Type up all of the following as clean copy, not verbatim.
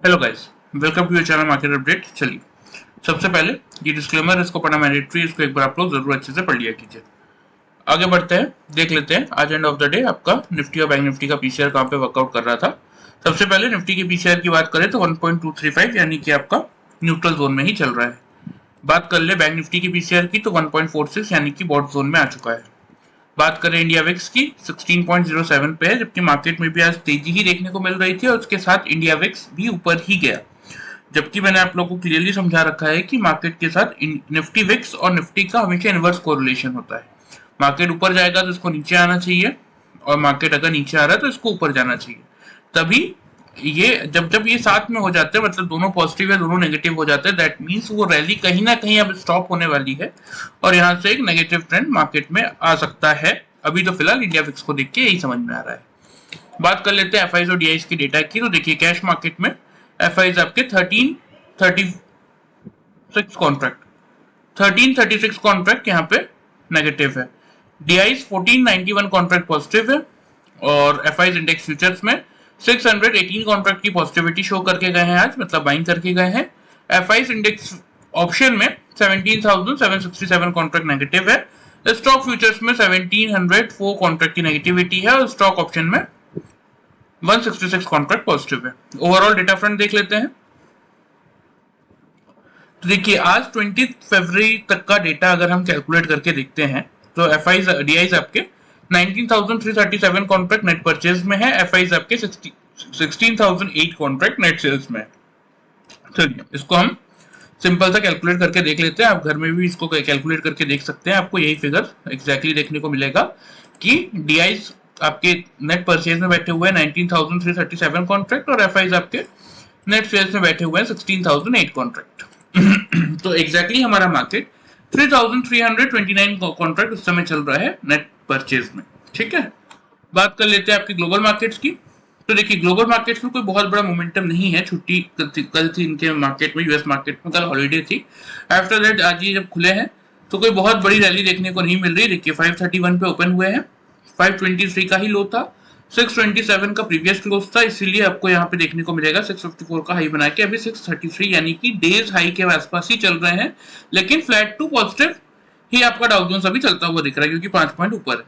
Hello guys, welcome to your channel market update. चलिए, सबसे पहले ये डिस्क्लेमर, इसको पढ़ना मैंडेटरी, इसको एक बार आप लोग जरूर अच्छे से पढ़ लिया कीजिए। आगे बढ़ते हैं, देख लेते हैं आज एंड ऑफ द डे आपका निफ्टी और बैंक निफ्टी का पीसीआर कहाँ पे वर्कआउट कर रहा था। सबसे पहले निफ्टी की पीसीआर की बात करें तो 1.235 यानी कि आपका न्यूट्रल जोन में ही चल रहा है। बात कर ले बैंक निफ्टी की पीसीआर की तो 1.46 यानी कि बॉट जोन में आ चुका है। बात करें इंडिया विक्स की 16.07 पे है, जबकि मार्केट में भी आज तेजी ही देखने को मिल रही थी और उसके साथ इंडिया विक्स भी ऊपर ही गया। जबकि मैंने आप लोगों को क्लियरली समझा रखा है कि मार्केट के साथ निफ्टी विक्स और निफ्टी का हमेशा इनवर्स कोरिलेशन होता है। मार्केट ऊपर जाएगा तो इसको नीचे आना चाहिए, और मार्केट अगर नीचे आ रहा है तो इसको ऊपर जाना चाहिए। तभी ये जब जब ये साथ में हो जाते हैं, मतलब दोनों पॉजिटिव है दोनों नेगेटिव हो जाते हैं, दैट मीन्स वो रैली कहीं ना कहीं अब स्टॉप होने वाली है और यहाँ से एक नेगेटिव ट्रेंड मार्केट में आ सकता है। अभी तो फिलहाल इंडिया फिक्स को देख के यही समझ में आ रहा है। बात कर लेते हैं एफआईज और डीआईज की डेटा की, तो देखिए कैश मार्केट में एफआईज आपके 1336 कॉन्ट्रैक्ट यहाँ पे नेगेटिव है। डीआईज 1491 कॉन्ट्रैक्ट पॉजिटिव है और एफआईज इंडेक्स फ्यूचर्स में 618 कॉन्ट्रैक्ट की पॉजिटिविटी शो करके गए हैं आज, मतलब बाइंग करके गए हैं। एफआईज इंडेक्स ऑप्शन में 17,767 कॉन्ट्रैक्ट नेगेटिव है। स्टॉक फ्यूचर्स में 1704 कॉन्ट्रैक्ट की नेगेटिविटी है और स्टॉक ऑप्शन में 166 कॉन्ट्रैक्ट पॉजिटिव है। ओवरऑल डेटा फ्रंट देख लेते हैं, तो देखिए आज 20 फरवरी तक का डेटा अगर हम कैलकुलेट करके देखते हैं तो एफआईज डीआईज आपके 19,337 कॉन्ट्रैक्ट नेट परचेज में है, एफआईज आपके 16,008 कॉन्ट्रैक्ट नेट सेल्स में। चलिए इसको हम सिंपल सा कैलकुलेट करके देख लेते हैं। आप घर में भी इसको कैलकुलेट करके देख सकते हैं, आपको यही फिगर एग्जैक्टली देखने को मिलेगा कि डीआईज आपके नेट परचेज में बैठे हुए हैं 19,337 कॉन्ट्रैक्ट और एफआईज आपके नेट सेल्स में बैठे हुए हैं 16,008 कॉन्ट्रैक्ट। तो एग्जैक्टली हमारा मार्केट 3,329 कॉन्ट्रैक्ट उस समय चल रहा है नेट परचेज में। ठीक है, बात कर लेते हैं आपकी ग्लोबल मार्केट्स की। तो देखिए ग्लोबल मार्केट्स में कोई बहुत बड़ा मोमेंटम नहीं है, छुट्टी कल थी इनके मार्केट में, यूएस मार्केट में कल हॉलीडे थी। आफ्टर दैट आज ये जब खुले हैं तो कोई बहुत बड़ी रैली देखने को नहीं मिल रही। देखिए 531 पे ओपन हुए हैं, 523 का ही लो था, 627 का प्रीवियस क्लोज था, इसीलिए आपको यहाँ पे देखने को मिलेगा 654 का हाई बना के अभी 633 यानी कि डेज हाई के आसपास ही चल रहे हैं, लेकिन फ्लैट टू पॉजिटिव ही आपका डाउ जोन्स अभी चलता हुआ दिख रहा है क्योंकि 5 पॉइंट ऊपर है।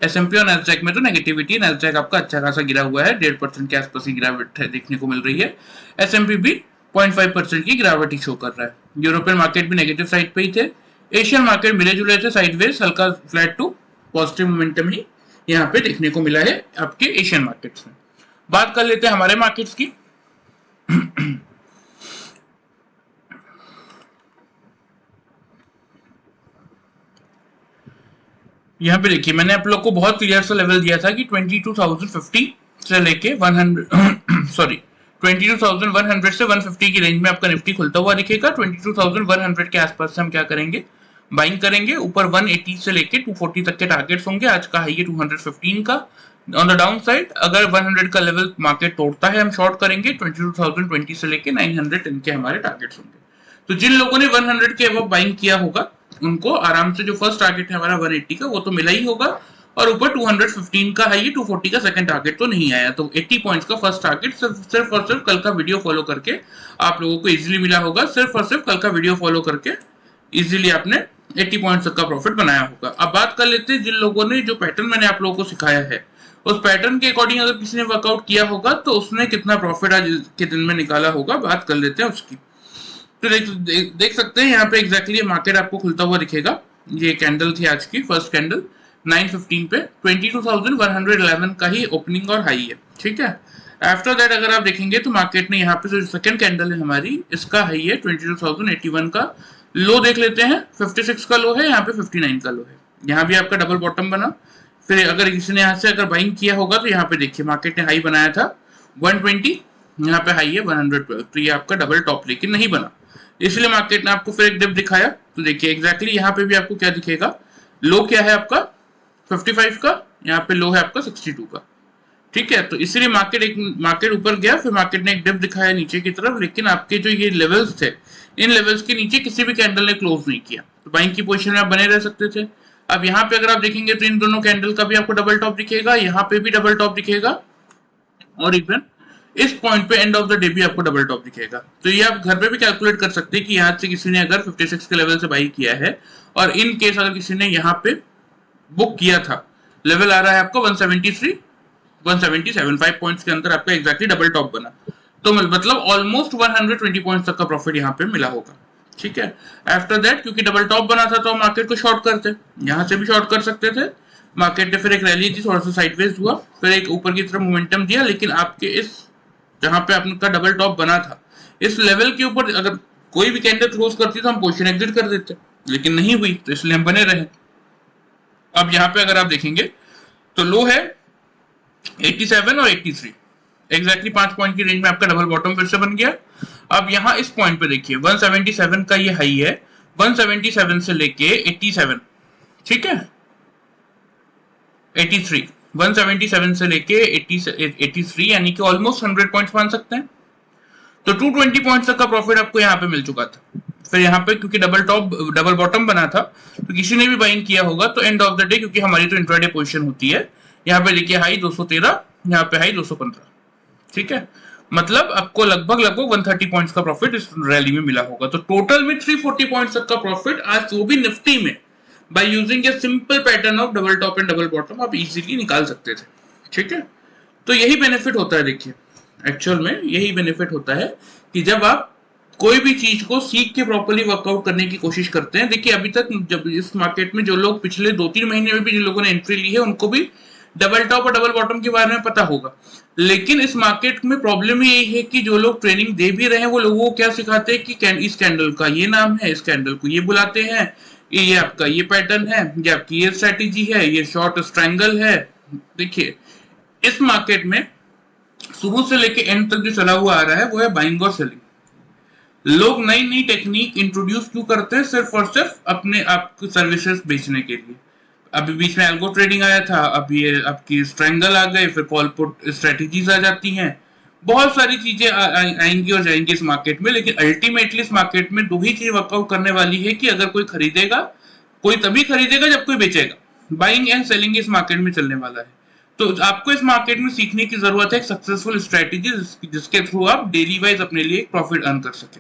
एसएमपी और नैस्डैक में तो नेगेटिविटी है, नैस्डैक आपका अच्छा खासा गिरा हुआ है, 1.5% के आसपास की गिरावट है देखने को मिल रही है। एसएमपी भी 0.5% की गिरावट ही शो कर रहा है। यूरोपियन मार्केट भी नेगेटिव साइड पे ही थे, एशियन मार्केट मिले जुले थे, साइडवेज हल्का फ्लैट टू पॉजिटिव मोमेंटम ही यहाँ पे देखने को मिला है आपके एशियन मार्केट्स में। बात कर लेते हैं हमारे मार्केट्स की। यहाँ पे देखिए मैंने आप लोग को बहुत क्लियर सा लेवल दिया था कि 22,050 से लेके 100 सॉरी 22,100 से 150 की रेंज में आपका निफ्टी खुलता हुआ दिखेगा। 22,100 के आसपास से हम क्या करेंगे, बाइंग करेंगे। ऊपर 180 से लेके 240 तक के टारगेट्स होंगे। आज का हाई है 215 का। ऑन द डाउन साइड अगर 100 का लेवल मार्केट तोड़ता है हम शॉर्ट करेंगे। 22,020 से लेके 910 के हमारे टारगेट्स होंगे। तो जिन लोगों ने 100 के अब बाइंग किया होगा उनको आराम से जो फर्स्ट टारगेट है हमारा 180 का वो तो मिला ही होगा, और ऊपर 215 का है, 240 का सेकंड टारगेट तो नहीं आया। तो 80 पॉइंट्स का फर्स्ट टारगेट सिर्फ और सिर्फ कल का वीडियो फॉलो करके आप लोगों को इजीली मिला होगा। सिर्फ और सिर्फ कल का वीडियो फॉलो करके इजीली आपने 80 पॉइंट्स तक का प्रॉफिट बनाया होगा। अब बात कर लेते हैं जिन लोगों ने जो पैटर्न मैंने आप लोगों को सिखाया है उस पैटर्न के अकॉर्डिंग अगर किसी ने वर्कआउट किया होगा तो उसने कितना प्रॉफिट आज के दिन में निकाला होगा, बात कर लेते हैं उसकी। तो देख सकते हैं यहाँ पे एग्जैक्टली मार्केट आपको खुलता हुआ दिखेगा। ये कैंडल थी आज की फर्स्ट कैंडल 9:15 पे 22,111 का ही ओपनिंग और हाई है। ठीक है, आफ्टर दैट अगर आप देखेंगे तो मार्केट ने यहाँ पे जो सेकंड कैंडल है हमारी, इसका हाई है 22,081 का। लो देख लेते हैं, 56 का लो है, यहाँ पे 59 का लो है। यहाँ भी आपका डबल बॉटम बना। फिर अगर किसी ने यहाँ से अगर बाइंग किया होगा तो यहाँ पे देखिए मार्केट ने हाई बनाया था 120, यहाँ पे हाई है 100, तो ये आपका डबल टॉप लेकिन नहीं बना, इसलिए मार्केट ने आपको फिर एक डिप दिखाया। तो देखिए एग्जैक्टली यहाँ पे भी आपको क्या दिखेगा, लो क्या है आपका 55 का, यहाँ पे लो है आपका 62 का। ठीक है, तो इसलिए मार्केट ऊपर गया, फिर मार्केट ने एक डिप दिखाया नीचे की तरफ, लेकिन आपके जो ये लेवल्स थे इन लेवल्स के नीचे किसी भी कैंडल ने क्लोज नहीं किया, तो बाइंग की पोजीशन में आप बने रह सकते थे। अब यहाँ पे अगर आप देखेंगे तो इन दोनों कैंडल का भी आपको डबल टॉप दिखेगा, यहाँ पे भी डबल टॉप दिखेगा, और इवन इस पॉइंट पे एंड ऑफ द डे भी आपको डबल टॉप दिखेगा। तो ये आप घर पे भी कैलकुलेट कर सकते हैं कि यहाँ से किसी ने अगर 56 के लेवल से बाई किया है और इन केस अगर किसी ने यहाँ पे बुक किया था, लेवल आ रहा है आपका 173 177 5 पॉइंट्स के अंदर आपका एग्जैक्टली डबल टॉप बना, तो मतलब ऑलमोस्ट 120 पॉइंट्स तक का प्रॉफिट यहाँ पे मिला होगा। ठीक है, आफ्टर दैट क्योंकि डबल टॉप बना था तो मार्केट को शॉर्ट करते, यहाँ से भी शॉर्ट कर सकते थे। मार्केट ने फिर एक रैली थी, थोड़ा सा साइडवेज हुआ, फिर एक ऊपर की तरफ मोमेंटम दिया, लेकिन आपके इस जहां पे आपका डबल टॉप बना था इस लेवल के ऊपर अगर कोई भी कैंडल क्लोज करती तो हम पोजीशन एग्जिट कर देते, लेकिन नहीं हुई तो इसलिए हम बने रहे। अब यहाँ पे अगर आप देखेंगे तो लो है 87 और 83, एग्जैक्टली 5 पॉइंट की रेंज में आपका डबल बॉटम फिर से बन गया। अब यहाँ इस पॉइंट पे देखिए 177 का ये हाई है, 177 से लेके 87, ठीक है 83, 177 से लेके 83 यानी कि ऑलमोस्ट 100 पॉइंट्स मान सकते हैं। तो 220 पॉइंट्स तक का प्रॉफिट आपको यहाँ पे मिल चुका था। फिर यहाँ पे क्योंकि डबल बॉटम बना था तो किसी ने भी बाइंग किया होगा, तो एंड ऑफ द डे क्योंकि हमारी तो इंट्राडे पोजीशन होती है, यहाँ पे देखिए हाई 213, यहाँ पे हाई 215, ठीक है, मतलब आपको लगभग 130 पॉइंट्स का प्रॉफिट इस रैली में मिला होगा। तो टोटल में 340 पॉइंट्स तक का प्रॉफिट आज वो भी निफ्टी में by using a simple pattern of double top and double bottom आप इजीली निकाल सकते थे। ठीक है, तो यही बेनिफिट होता है, देखिए एक्चुअल में यही बेनिफिट होता है कि जब आप कोई भी चीज को सीख के प्रॉपर्ली वर्कआउट करने की कोशिश करते हैं। देखिए अभी तक जब इस मार्केट में जो लोग पिछले 2-3 महीने में भी जिन लोगों ने एंट्री ली है उनको भी डबल टॉप और डबल बॉटम के बारे में पता होगा, लेकिन इस मार्केट में प्रॉब्लम यही है कि जो लोग ट्रेनिंग दे भी रहे हैं वो लोगों को क्या सिखाते हैं कि इस कैंडल का ये नाम है, इस कैंडल को ये बुलाते हैं, ये आपका ये पैटर्न है, ये आपकी ये स्ट्रेटेजी है, ये शॉर्ट स्ट्रैंगल है। देखिए इस मार्केट में शुरू से लेके एंड तक जो चला हुआ आ रहा है वो है बाइंग और सेलिंग। लोग नई नई टेक्निक इंट्रोड्यूस क्यों करते हैं? सिर्फ और सिर्फ अपने आप सर्विसेज बेचने के लिए। अभी बीच में एल्गो ट्रेडिंग आया था, अब ये आपकी स्ट्रैंगल आ गए, फिर कॉल पुट स्ट्रेटेजीज आ जाती हैं, बहुत सारी चीजें आएंगी और जाएंगी इस मार्केट में। लेकिन अल्टीमेटली इस मार्केट में दो ही चीज वर्कआउट करने वाली है कि अगर कोई खरीदेगा, कोई तभी खरीदेगा जब कोई बेचेगा। बाइंग एंड सेलिंग इस मार्केट में चलने वाला है। तो आपको इस मार्केट में सीखने की जरूरत है एक सक्सेसफुल स्ट्रेटेजी जिसके थ्रू आप डेली वाइज अपने लिए प्रॉफिट अर्न कर सके।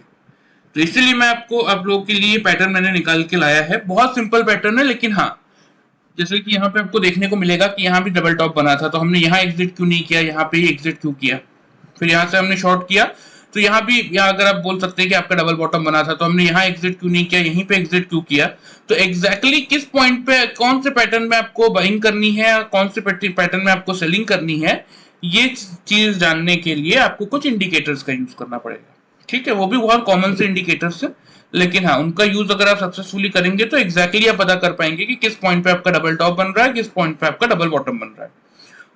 तो इसलिए मैं आपको आप लोगों के लिए पैटर्न मैंने निकाल के लाया है। बहुत सिंपल पैटर्न है, लेकिन हाँ जैसे कि यहाँ पे आपको देखने को मिलेगा कि यहाँ भी डबल टॉप बना था, तो हमने यहाँ एग्जिट क्यों नहीं किया, यहाँ पे ही एग्जिट क्यों किया, फिर यहाँ से हमने शॉर्ट किया, तो यहाँ भी यहाँ अगर आप बोल सकते हैं कि आपका डबल बॉटम बना था तो हमने यहाँ एग्जिट क्यों नहीं किया, यहीं पे एग्जिट क्यों किया। तो एग्जैक्टली किस पॉइंट पे कौन से पैटर्न में आपको बाइंग करनी है और कौन से पैटर्न में आपको सेलिंग करनी है, ये चीज जानने के लिए आपको कुछ इंडिकेटर्स का यूज करना पड़ेगा। ठीक है, वो भी बहुत कॉमन से इंडिकेटर्स है, लेकिन हाँ उनका यूज अगर आप सक्सेसफुली करेंगे तो एग्जैक्टली आप पता कर पाएंगे कि किस पॉइंट पे आपका डबल टॉप बन रहा है, किस पॉइंट पे आपका डबल बॉटम बन रहा है,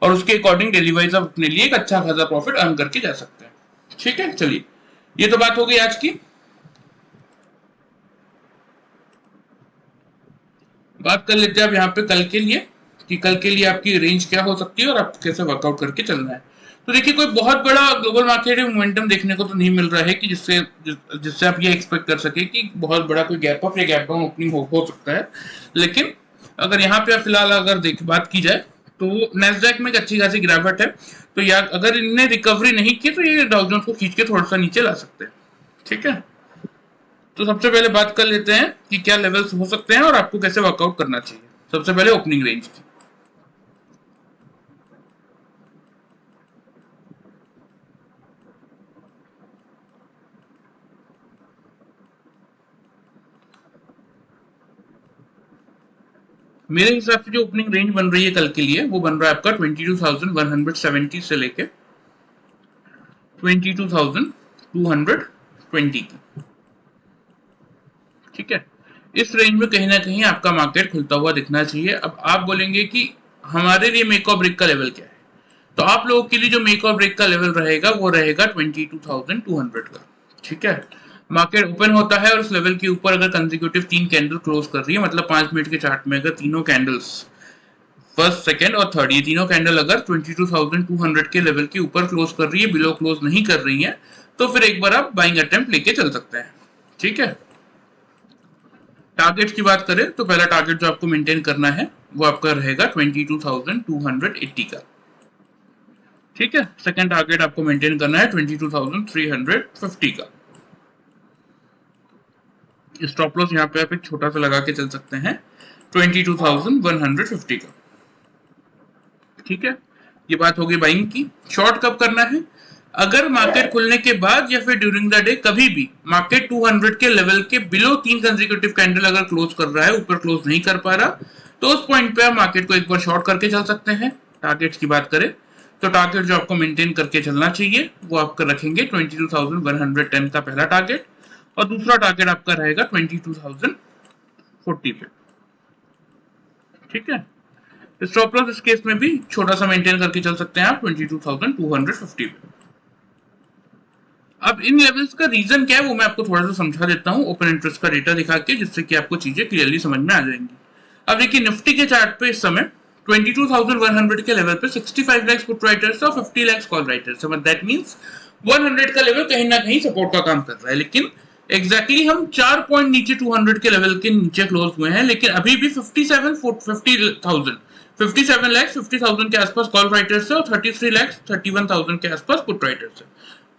और उसके अकॉर्डिंग डेली वाइज आप अपने लिए एक अच्छा खासा प्रॉफिट अर्न करके जा सकते हैं। ठीक है, चलिए ये तो बात हो गई आज की। बात कर लेते हैं अब यहाँ पे कल के लिए कि कल के लिए आपकी रेंज क्या हो सकती है और आपको कैसे वर्कआउट करके चलना है। तो देखिए कोई बहुत बड़ा ग्लोबल मार्केट में मोमेंटम देखने को तो नहीं मिल रहा है कि जिससे आप ये एक्सपेक्ट कर सके कि बहुत बड़ा कोई गैप अप या गैप डाउन ओपनिंग हो सकता है। लेकिन अगर यहाँ पे फिलहाल अगर बात की जाए तो नैस्डैक में एक अच्छी खासी गिरावट है, तो यार अगर इनने रिकवरी नहीं की तो ये डाउ जोन्स को खींच के थोड़ा सा नीचे ला सकते हैं। ठीक है, तो सबसे पहले बात कर लेते हैं कि क्या लेवल्स हो सकते हैं और आपको कैसे वर्कआउट करना चाहिए। सबसे पहले ओपनिंग रेंज की। मेरे हिसाब से जो ओपनिंग रेंज बन रही है कल के लिए वो बन रहा है आपका 22,170 से लेके 22,220 की। ठीक है, इस रेंज में कहीं ना कहीं आपका मार्केट खुलता हुआ दिखना चाहिए। अब आप बोलेंगे कि हमारे लिए मेक और ब्रेक का लेवल क्या है, तो आप लोगों के लिए जो मेक और ब्रेक का लेवल रहेगा वो रहेगा 22,200 का। ठीक है, मार्केट ओपन होता है और उस लेवल के ऊपर अगर कंसेक्यूटिव 3 कैंडल क्लोज कर रही है, मतलब 5 मिनट के चार्ट में अगर तीनों कैंडल्स फर्स्ट, सेकंड और थर्ड, ये तीनों कैंडल अगर 22,200 के लेवल के ऊपर क्लोज कर रही है, बिलो क्लोज नहीं कर रही है, तो फिर एक बार आप बाइंग अटेम्प्ट लेके चल सकते हैं। ठीक है, टारगेट की बात करें तो पहला टारगेट जो आपको मेंटेन करना है वो आपका रहेगा 22,280 का। ठीक है, सेकंड टारगेट आपको मेंटेन करना है 22,350 का। स्टॉप लॉस यहाँ पे आप एक छोटा सा लगा के चल सकते हैं 22,150 का। ठीक है, ये बात होगी बाइंग की। शॉर्ट कब करना है? अगर मार्केट खुलने के बाद या फिर ड्यूरिंग द डे कभी भी मार्केट 200 के लेवल के बिलो 3 कंसेक्यूटिव कैंडल अगर क्लोज कर रहा है, ऊपर क्लोज नहीं कर पा रहा, तो उस पॉइंट पे आप मार्केट को एक बार शॉर्ट करके चल सकते हैं। टारगेट्स की बात करें तो टारगेट जो आपको मेंटेन करके चलना चाहिए वो आपका रखेंगे 22,110 का पहला टारगेट, और दूसरा टारगेट आपका रहेगा 22,040 पे। ठीक है, स्टॉप लॉस इस केस में भी छोटा सा मेंटेन करके चल सकते हैं आप 22,250 पे। अब इन लेवल्स का रीजन क्या है वो मैं आपको थोड़ा सा समझा देता हूँ ओपन इंटरेस्ट का डेटा दिखा के, जिससे कि आपको चीजें क्लियरली समझ में आ जाएंगी। अब देखिए निफ्टी के चार्ट पे इस समय 22,100 के लेवल पे 65 लाख पुट राइटर्स और 50 लाख कॉल राइटर्स है। दैट मींस 100 का लेवल कहीं ना कहीं सपोर्ट का काम कर रहा है, लेकिन एग्जैक्टली हम 4 पॉइंट नीचे 200 के लेवल के नीचे क्लोज हुए हैं, लेकिन अभी भी 57 लाख 50,000 के आसपास कॉल राइटर्स है और 33 लाख 31,000 के आसपास पुट राइटर्स है।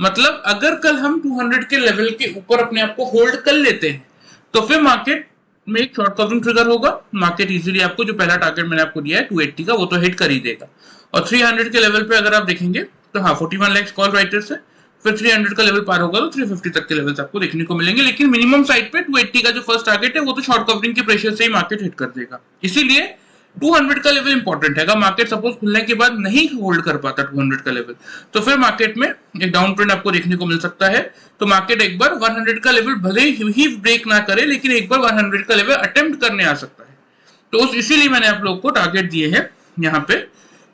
मतलब अगर कल हम 200 के लेवल के ऊपर अपने आप को होल्ड कर लेते हैं तो फिर मार्केट में एक शॉर्ट कवरिंग ट्रिगर होगा। मार्केट इजीली आपको जो पहला टारगेट मैंने आपको दिया है 280 का वो तो हिट कर ही देगा, और 300 के लेवल पे अगर आप देखेंगे तो हाँ 41 लाख कॉल राइटर्स है, फिर 300 का लेवल पार होगा तो 350 तक के लेवल्स आपको देखने को मिलेंगे, लेकिन मिनिमम साइड पे 280 का जो फर्स्ट टारगेट है वो तो शॉर्ट कवरिंग के प्रेशर से ही मार्केट हिट कर देगा। इसीलिए 200 का लेवल इंपॉर्टेंट है। अगर मार्केट सपोज खुलने के बाद नहीं होल्ड कर पाता 200 का लेवल, तो फिर मार्केट में एक डाउन ट्रेंड आपको देखने को मिल सकता है। तो मार्केट एक बार 100 का लेवल भले ही ब्रेक ना करे, लेकिन एक बार 100 का लेवल अटेम्प्ट करने आ सकता है। तो इसीलिए मैंने आप लोग को टारगेट दिए हैं यहाँ पे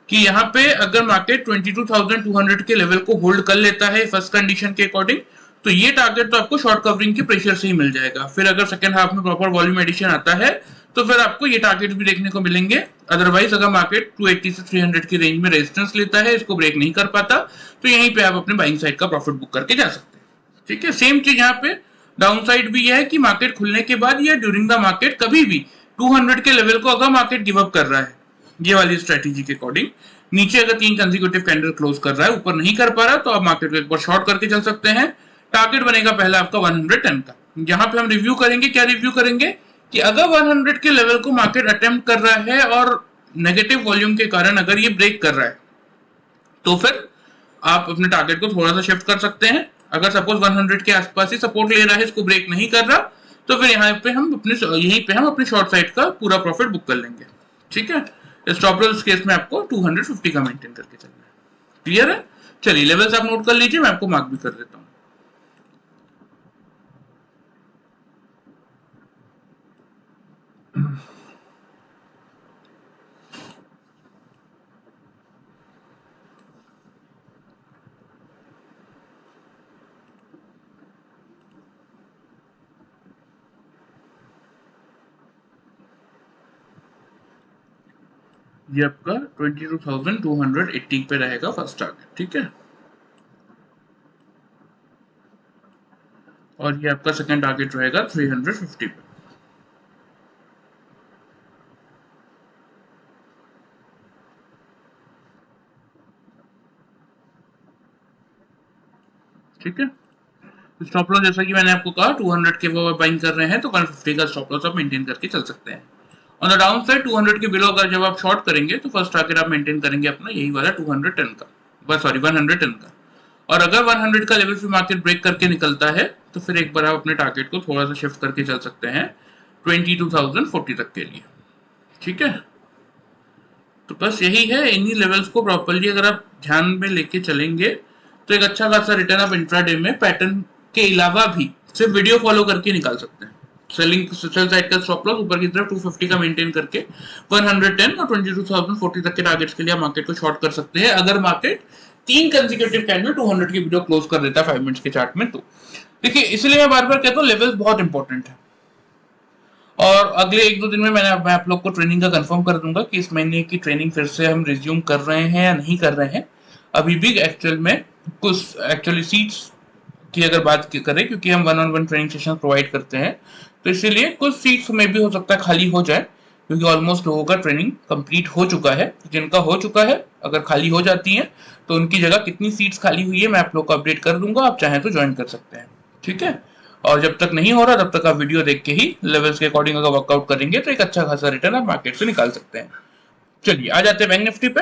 कि यहाँ पे अगर मार्केट 22,200 के लेवल को होल्ड कर लेता है फर्स्ट कंडीशन के अकॉर्डिंग, तो ये टारगेट तो आपको शॉर्ट कवरिंग के प्रेशर से ही मिल जाएगा। फिर अगर सेकंड हाफ में प्रॉपर वॉल्यूम एडिशन आता है तो फिर आपको ये टारगेट भी देखने को मिलेंगे। अदरवाइज अगर मार्केट 280 से 300 की रेंज में रेजिस्टेंस लेता है, इसको ब्रेक नहीं कर पाता, तो यहीं पे आप अपने बाइंग साइड का प्रॉफिट बुक करके जा सकते हैं। ठीक है, सेम चीज यहाँ पे डाउन साइड भी यह है कि मार्केट खुलने के बाद या ड्यूरिंग द मार्केट कभी भी 200 के लेवल को अगर मार्केट गिव अप कर रहा है, ये वाली स्ट्रेटेजी के अकॉर्डिंग नीचे अगर 3 कंसेक्यूटिव कैंडल क्लोज कर रहा है, ऊपर नहीं कर पा रहा, तो आप मार्केट को एक बार शॉर्ट करके चल सकते हैं। टारगेट बनेगा पहला आपका 110 का। यहाँ पे हम रिव्यू करेंगे, क्या रिव्यू करेंगे कि अगर 100 के लेवल को मार्केट अटेम्प्ट कर रहा है और नेगेटिव वॉल्यूम के कारण अगर ये ब्रेक कर रहा है, तो फिर आप अपने टारगेट को थोड़ा सा शिफ्ट कर सकते हैं। अगर सपोज 100 के आसपास ही सपोर्ट ले रहा है, इसको ब्रेक नहीं कर रहा, तो फिर यहाँ पे हम अपनी शॉर्ट साइड का पूरा प्रॉफिट बुक कर लेंगे। ठीक है, स्टॉप लॉस केस में आपको 250 का मेंटेन करके चलना है। क्लियर है? चलिए लेवल्स आप नोट कर लीजिए, मैं आपको मार्क भी कर देता हूँ। ये आपका 22,280 पे रहेगा फर्स्ट टारगेट। ठीक है, और ये आपका सेकंड टारगेट रहेगा 350 पे। ठीक है, स्टॉप लॉस जैसा कि मैंने आपको कहा 200 के वो बाइंग कर रहे हैं तो 150 का स्टॉप लॉस आप मेंटेन करके चल सकते हैं। ऑन द डाउन साइड 200 के बिलो अगर जब आप शॉर्ट करेंगे तो फर्स्ट टारगेट आप मेंटेन करेंगे अपना यही वाला 210 का, बस सॉरी 110 का। और अगर 100 का लेवल पे मार्केट ब्रेक करके निकलता है तो फिर एक बार आप अपने टारगेट को थोड़ा सा शिफ्ट करके चल सकते हैं 22,040 तक के लिए। ठीक है, तो बस यही है। इन्हीं लेवल्स को प्रॉपर्ली अगर आप ध्यान में लेके चलेंगे तो एक अच्छा खासा रिटर्न आप इंट्राडे में पैटर्न के अलावा भी सिर्फ वीडियो फॉलो करके निकाल सकते हैं। सेलिंग सेल साइड का स्टॉप लॉस ऊपर की तरफ 250 का मेंटेन करके 110 और 22,040 तक के टारगेट्स के लिए मार्केट को शॉर्ट कर सकते हैं अगर मार्केट 3 कंसेक्यूटिव कैंडल 200 की वीडियो क्लोज कर देता है 5 मिनट्स के चार्ट में। तो देखिए इसलिए मैं बार बार कहता हूँ लेवल्स बहुत इंपॉर्टेंट है, और अगले 1-2 दिन में मैं आप लोग को ट्रेनिंग का कंफर्म कर दूंगा कि इस महीने की ट्रेनिंग फिर से हम रिज्यूम कर रहे हैं या नहीं कर रहे हैं। अभी भी एक्चुअल में कुछ एक्चुअली सीट्स की अगर बात करें, क्योंकि हम 1-on-1 ट्रेनिंग सेशन प्रोवाइड करते हैं, तो इसीलिए कुछ सीट्स में भी हो सकता है खाली हो जाए, क्योंकि ऑलमोस्ट लोगों का ट्रेनिंग कंप्लीट हो चुका है। जिनका हो चुका है अगर खाली हो जाती हैं तो उनकी जगह कितनी सीट्स खाली हुई है मैं आप लोग को अपडेट कर दूंगा, आप चाहें तो ज्वाइन कर सकते हैं। ठीक है, और जब तक नहीं हो रहा तब तक आप वीडियो देख के ही लेवल्स के अकॉर्डिंग अगर वर्कआउट करेंगे तो एक अच्छा खासा रिटर्न आप मार्केट से निकाल सकते हैं। चलिए आ जाते हैं बैंक निफ्टी पे।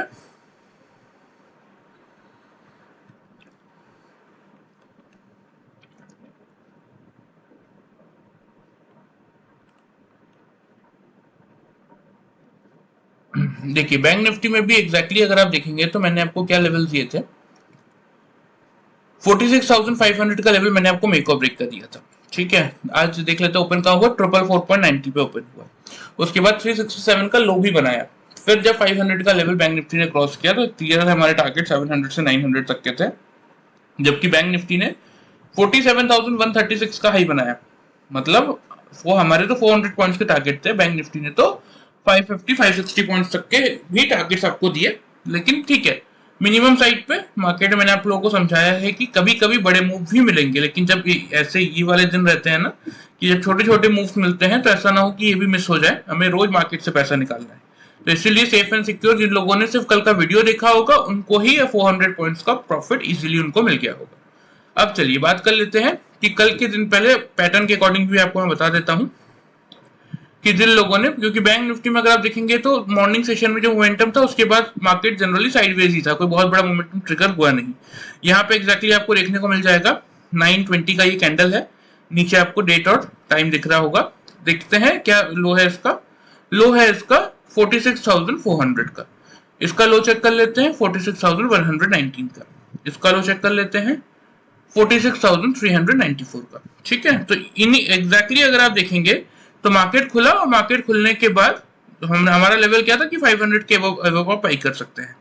देखिए बैंक निफ्टी में भी एग्जैक्टली अगर आप देखेंगे तो मैंने आपको क्या लेवल दिए थे, 46,500 का लेवल मैंने आपको मेक और ब्रेक का दिया था। ठीक है, आज देख लेते हैं ओपन का हुआ 444.90 पे ओपन हुआ, उसके बाद 367 का लो भी बनाया। फिर जब 500 का लेवल बैंक निफ्टी ने क्रॉस किया तो क्लियर हमारे टारगेट 700 से 900 तक के थे, जबकि बैंक निफ्टी ने 47,136 का हाई बनाया। मतलब वो हमारे तो 400 पॉइंट्स के टारगेट थे, बैंक निफ्टी ने तो 550 560 पॉइंट्स तक के भी टारगेट्स आपको दिए। लेकिन ठीक है, मिनिमम साइड पे मार्केट में मैंने आप लोगों को समझाया है कि कभी कभी बड़े मूव भी मिलेंगे, लेकिन जब ऐसे ये वाले दिन रहते हैं ना कि जब छोटे छोटे मूव्स मिलते हैं तो ऐसा ना हो कि ये भी मिस हो जाए, हमें रोज मार्केट से पैसा निकालना है। तो इसीलिए सेफ एंड सिक्योर जिन लोगों ने सिर्फ कल का वीडियो देखा होगा उनको ही 400 पॉइंट्स का प्रॉफिट इजीली उनको मिल गया होगा। अब चलिए बात कर लेते हैं कि कल के दिन पहले पैटर्न के अकॉर्डिंग भी आपको मैं बता देता हूं कि जिन लोगों ने, क्योंकि बैंक निफ्टी में अगर आप देखेंगे तो मॉर्निंग सेशन में जो मोमेंटम था उसके बाद मार्केट जनरली साइडवेज ही था, कोई बहुत बड़ा मोमेंटम ट्रिगर हुआ नहीं। यहाँ पे एग्जैक्टली आपको देखने को मिल जाएगा 920 का ये कैंडल है, नीचे आपको डेट और टाइम दिख रहा होगा। देखते हैं क्या लो है इसका। लो है इसका 46,400 का, इसका लो चेक कर लेते हैं 46,119 का, इसका लो चेक कर लेते हैं 46,394 का। ठीक है, तो इन एग्जैक्टली अगर आप देखेंगे तो मार्केट खुला और मार्केट खुलने के बाद हमारा लेवल क्या था कि 500 के अब बाई कर सकते हैं।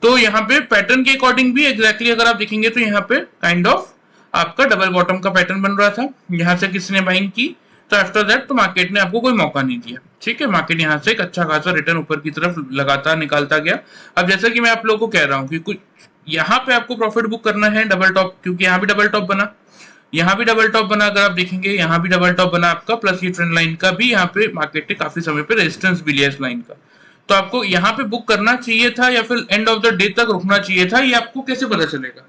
तो यहाँ पे पैटर्न के अकॉर्डिंग भी एग्जैक्टली अगर आप देखेंगे तो यहाँ पे काइंड ऑफ आपका डबल बॉटम का पैटर्न बन रहा था। यहाँ से किसने बाइंग की तो आफ्टर दैट तो मार्केट ने आपको कोई मौका नहीं दिया। ठीक है, मार्केट यहाँ से एक अच्छा खासा रिटर्न ऊपर की तरफ लगातार निकालता गया। अब जैसा कि मैं आप लोगों को कह रहा हूँ कि कुछ यहाँ पे आपको प्रॉफिट बुक करना है डबल टॉप, क्योंकि यहाँ भी डबल टॉप बना, यहाँ भी डबल टॉप बना, अगर आप देखेंगे यहाँ भी डबल टॉप बना आपका, प्लस ये ट्रेंड लाइन का भी यहाँ पे मार्केट ने काफी समय पे रेजिस्टेंस भी लिया इस लाइन का। तो आपको यहाँ पे बुक करना चाहिए था या फिर एंड ऑफ द डे तक रुकना चाहिए था, ये आपको कैसे पता चलेगा?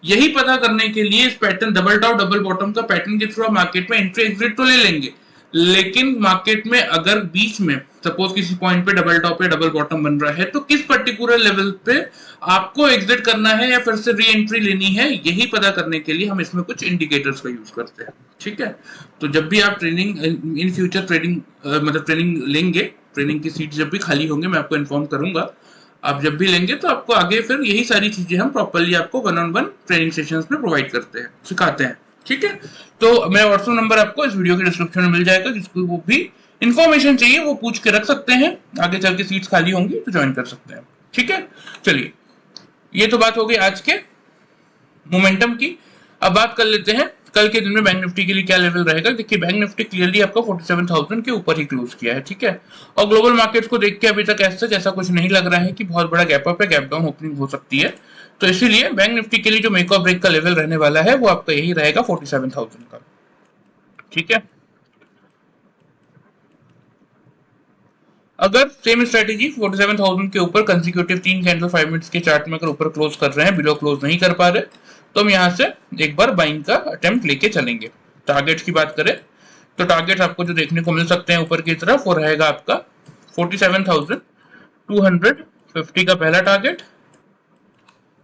यही पता करने के लिए इस pattern double top double bottom का पैटर्न के थ्रू मार्केट में एंट्री एग्जिट तो ले लेंगे, लेकिन मार्केट में अगर बीच में सपोज किसी पॉइंट पे डबल टॉप या डबल बॉटम बन रहा है तो किस पर्टिकुलर लेवल पे आपको एग्जिट करना है या फिर से री एंट्री लेनी है, यही पता करने के लिए हम इसमें कुछ इंडिकेटर्स का यूज करते हैं। ठीक है, तो जब भी आप ट्रेनिंग इन फ्यूचर ट्रेडिंग मतलब ट्रेनिंग लेंगे, ट्रेनिंग की सीट जब भी खाली होंगे मैं आपको इन्फॉर्म करूंगा। आप जब भी लेंगे तो आपको आगे फिर यही सारी चीजें हम प्रॉपर्ली आपको 1-on-1 ट्रेनिंग सेशंस में प्रोवाइड करते हैं, सिखाते हैं। ठीक है, तो मेरा व्हाट्सएप नंबर आपको इस वीडियो के डिस्क्रिप्शन में मिल जाएगा, जिसको वो भी इन्फॉर्मेशन चाहिए वो पूछ के रख सकते हैं, आगे चल के सीट्स खाली होंगी तो ज्वाइन कर सकते हैं। ठीक है, चलिए ये तो बात हो गई आज के मोमेंटम की। अब बात कर लेते हैं कल के दिन में बैंक निफ्टी के लिए क्या लेवल रहेगा। देखिए बैंक निफ्टी क्लियरली आपका 47,000 के ऊपर ही क्लोज किया है। ठीक है, और ग्लोबल मार्केट्स को देख के अभी तक ऐसा कुछ नहीं लग रहा है कि बहुत बड़ा गैप अप है, गैप डाउन ओपनिंग हो सकती है। तो इसीलिए बैंक निफ्टी के लिए जो मेक और ब्रेक का लेवल रहने वाला है वो आपका यही रहेगा 47,000 का। ठीक है, अगर सेम स्ट्रेटेजी 47,000 के ऊपर कंसेक्यूटिव 3 कैंडल 5 मिनट्स के चार्ट में अगर ऊपर क्लोज कर रहे हैं, बिलो क्लोज नहीं कर पा रहे, तो हम यहां से एक बार बाइंग का अटेम्प्ट लेके चलेंगे। टारगेट्स की बात करें तो टारगेट्स आपको जो देखने को मिल सकते हैं ऊपर की तरफ वो रहेगा आपका 47,250 का पहला टारगेट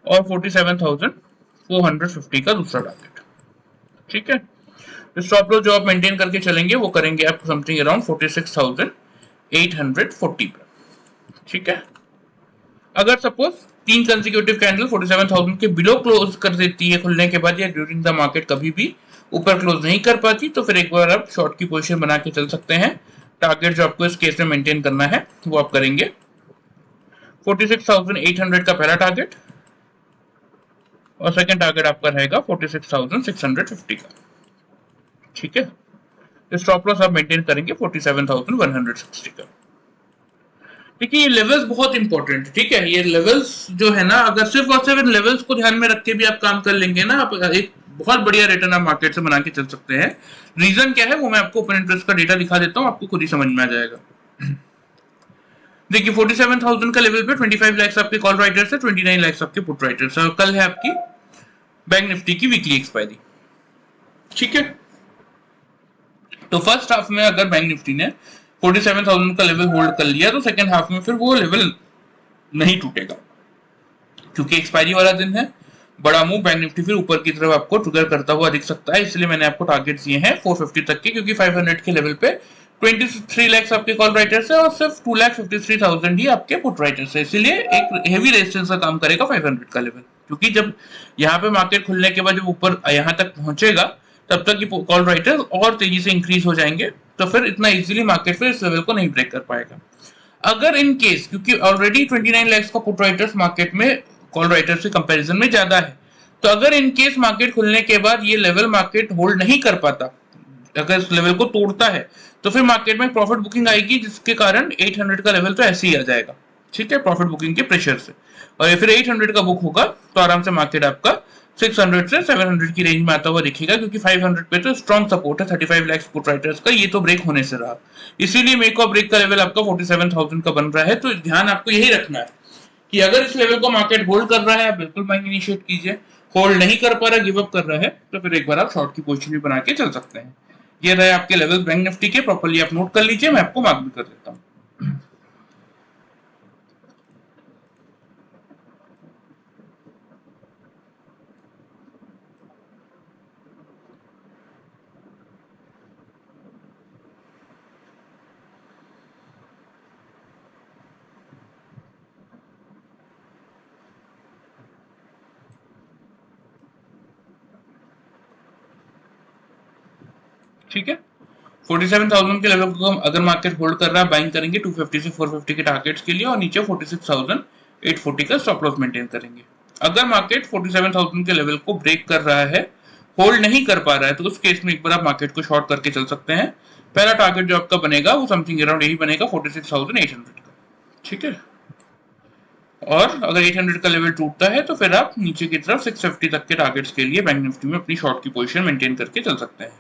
और 47,450 का दूसरा टारगेट। ठीक है, स्टॉप लॉस जो आप मेंटेन करके चलेंगे वो करेंगे आप समथिंग अराउंड 46,840 पे। ठीक है, अगर सपोज 3 कंसेक्यूटिव कैंडल 47,000 के बिलो क्लोज कर देती है खुलने के बाद या ड्यूरिंग द मार्केट कभी भी ऊपर क्लोज नहीं कर पाती, तो फिर एक बार आप शॉर्ट की पोजीशन बना के चल सकते हैं। टारगेट जो आपको इस केस में मेंटेन करना है वो आप करेंगे 46,800 का पहला टारगेट और सेकंड टारगेट आपका रहेगा 46,650 का। ठीक है, स्टॉप लॉस आप मेंटेन करेंगे 47,160 का। देखिए ये लेवल्स बहुत इंपॉर्टेंट है। ठीक है, ये लेवल्स जो है ना, अगर सिर्फ और सिर्फ इन लेवल्स को ध्यान में रख के भी आप काम कर लेंगे ना, आप एक बहुत बढ़िया रिटर्न आप मार्केट से बना के चल सकते हैं। रीजन क्या है वो मैं आपको ओपन इंटरेस्ट का डेटा दिखा देता हूँ, आपको खुद ही समझ में आ जाएगा। देखिए 47,000 का लेवल पे 25 लाख आपके कॉल राइटर्स है, 29 लाख आपके पुट राइटर्स है, और कल है आपकी बैंक निफ्टी की वीकली एक्सपायरी। ठीक है, तो फर्स्ट हाफ में अगर बैंक निफ्टी ने 47,000 का लेवल होल्ड कर लिया तो सेकंड हाफ में फिर वो लेवल नहीं टूटेगा, क्योंकि एक्सपायरी वाला दिन है। बड़ा मूव बैंक निफ्टी फिर ऊपर की तरफ आपको ट्रिगर करता हुआ दिख सकता है, इसलिए मैंने आपको टारगेट दिए हैं 450 तक के, क्योंकि 500 के लेवल पे 23 लाख आपके कॉल राइटर्स है और सिर्फ 2,53,000 ही आपके पुट राइटर्स है, इसलिए एक हेवी रेजिस्टेंस का काम करेगा 500 का लेवल। क्योंकि जब यहाँ पे मार्केट खुलने के बाद जब ऊपर यहाँ तक पहुंचेगा तब तक कॉल राइटर्स और तेजी से इंक्रीज हो जाएंगे, तो फिर इतना इजीली मार्केट फिर इस लेवल को नहीं ब्रेक कर पाएगा। अगर इन केस, क्योंकि ऑलरेडी 29 लाख का पुट राइटर्स मार्केट में कॉल राइटर्स के कंपैरिजन में ज्यादा है, तो अगर इन केस मार्केट खुलने के बाद ये लेवल मार्केट होल्ड नहीं कर पाता, अगर इस लेवल को तोड़ता है, तो फिर मार्केट में प्रॉफिट बुकिंग आएगी, जिसके कारण 800 का लेवल तो ऐसे ही आ जाएगा। ठीक है, प्रॉफिट बुकिंग के प्रेशर से, और फिर 800 का बुक होगा तो आराम से मार्केट आपका 600 से 700 की रेंज में आता हुआ दिखेगा, क्योंकि 500 पे तो स्ट्रॉन्ग सपोर्ट है 35 लाख पुट राइटर्स का, ये तो ब्रेक होने से रहा, इसीलिए मेक और ब्रेक का लेवल आपका 47,000 का बन रहा है। तो ध्यान आपको यही रखना है कि अगर इस लेवल को मार्केट होल्ड कर रहा है, बिल्कुल बाइंग इनिशिएट कीजिए। होल्ड नहीं कर पा रहा, गिव अप कर रहा है, तो फिर एक बार आप शॉर्ट की पोजीशन भी बना के चल सकते हैं। ये रहे आपके लेवल बैंक निफ्टी के, प्रॉपर्ली आप नोट कर लीजिए, मैं आपको मार्क भी कर देता हूँ। ठीक है, 47,000 के लेवल को अगर मार्केट होल्ड कर रहा है, बाइंग करेंगे 250 से 450 के टारगेट्स के लिए, और नीचे 46,840 का स्टॉप लॉस मेंटेन करेंगे। अगर मार्केट 47,000 के लेवल को ब्रेक कर रहा है, होल्ड नहीं कर पा रहा है, तो उस केस में एक बार आप मार्केट को शॉर्ट करके चल सकते हैं। पहला टारगेट जो आपका बनेगा वो समथिंग अराउंड यही बनेगा 46,800 का। ठीक है, और अगर 800 का लेवल टूटता है तो फिर आप नीचे की तरफ 650 तक के टारगेट्स के लिए बैंक निफ्टी में अपनी शॉर्ट की पोजीशन मेंटेन करके चल सकते हैं।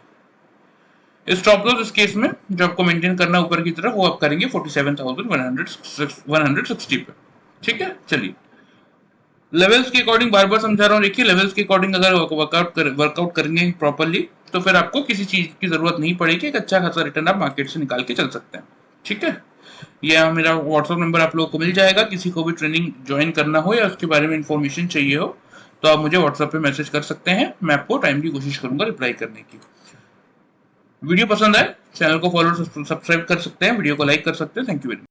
स्टॉप लॉस इस केस में जो आपको मेंटेन करना ऊपर की तरफ, वो आप करेंगे 47,160 पे। ठीक है, चलिए लेवल्स के अकॉर्डिंग बार बार समझा रहा हूँ, देखिए लेवल्स के अकॉर्डिंग अगर वर्कआउट करेंगे प्रॉपर्ली तो फिर आपको किसी चीज की जरूरत नहीं पड़ेगी, एक अच्छा खासा रिटर्न आप मार्केट से निकाल के चल सकते हैं। ठीक है, यह मेरा व्हाट्सएप नंबर आप लोगों को मिल जाएगा, किसी को भी ट्रेनिंग ज्वाइन करना हो या उसके बारे में इंफॉर्मेशन चाहिए हो तो आप मुझे व्हाट्सएप पे मैसेज कर सकते हैं, मैं आपको टाइमली कोशिश करूंगा रिप्लाई करने की। वीडियो पसंद आए चैनल को फॉलो सब्सक्राइब कर सकते हैं, वीडियो को लाइक कर सकते हैं। Thank you very much.